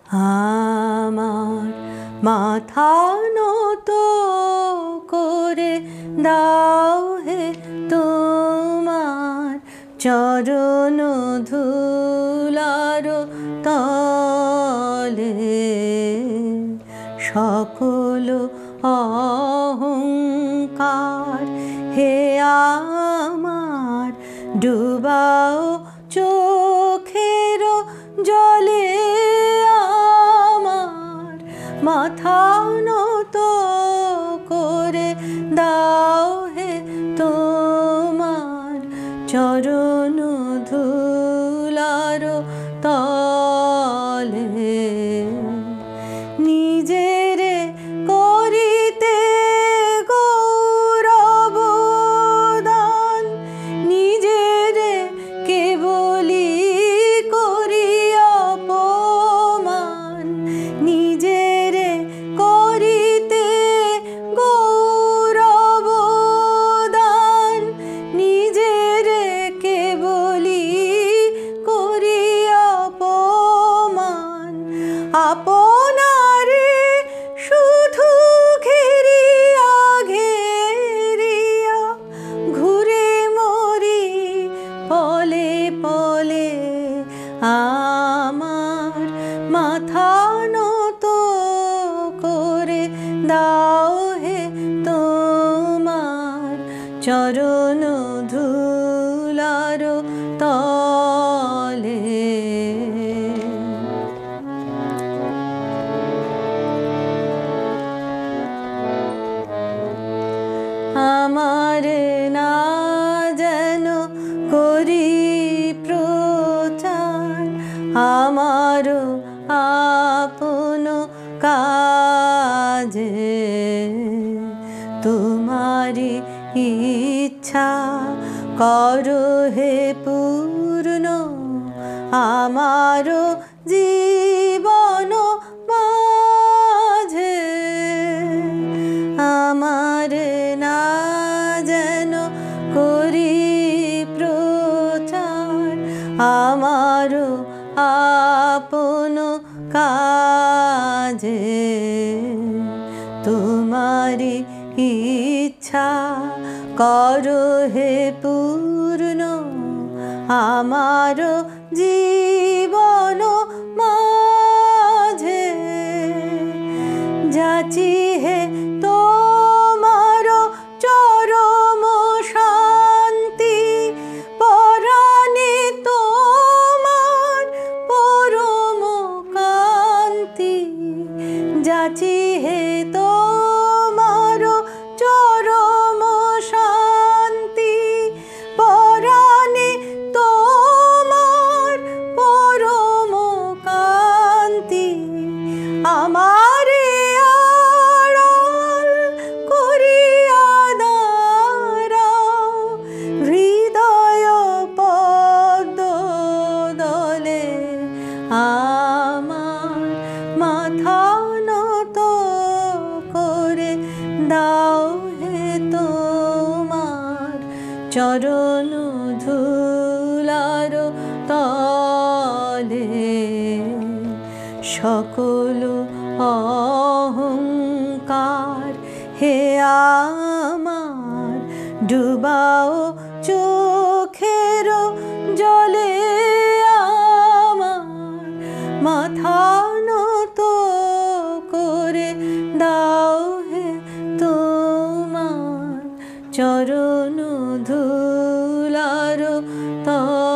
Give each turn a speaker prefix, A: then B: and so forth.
A: আমার মাথা নত করে দাও হে তোমার চরণ ধুলার তলে, সকল অহংকার হে আমার ডুবাও চোখের জলে। আমার মাথা নত করে দাও হে তোমার চরণ ধুলার তলে। নিজেরে করিতে গৌরব দান, নিজেরে কেবলি করি অপমান, নিজেরে করিতে গৌরব দান, নিজেরে কেবলি করি অপমান। আপনারে শুধু ঘেরিয়া ঘেরিয়া ঘুরে মরি পলে পলে। আমার মাথা নত করে দাও হে তোমার চরণ ধুলার তলে। আমার না যেন করি প্রচার, আমার আপন কাজে তোমারি ইচ্ছা করো হে পূর্ণ আমার জীবন মাঝে। আমার না যেন করি প্রচার, আমার আপন কাজে তোমারি ইচ্ছা করো হে পূর্ণ আমার জীবন মাঝে। যাচি হে তোমার চরম শান্তি, পরাণে তোমার পরম কান্তি। যাচি হে তোমার চরম শান্তি, পরাণে তোমার পরম কান্তি। আমারে আড়াল করিয়া দাঁড়াও হৃদয় পদ্ম দলে। আমার মাথা নত করে দাও হে তোমার চরণ ধুলার তলে। সকল অহংকার হে আমার ডুবাও চোখের জলে। আমার মাথা নত করে দাও হে তোমার চরণ ধুলার তলে।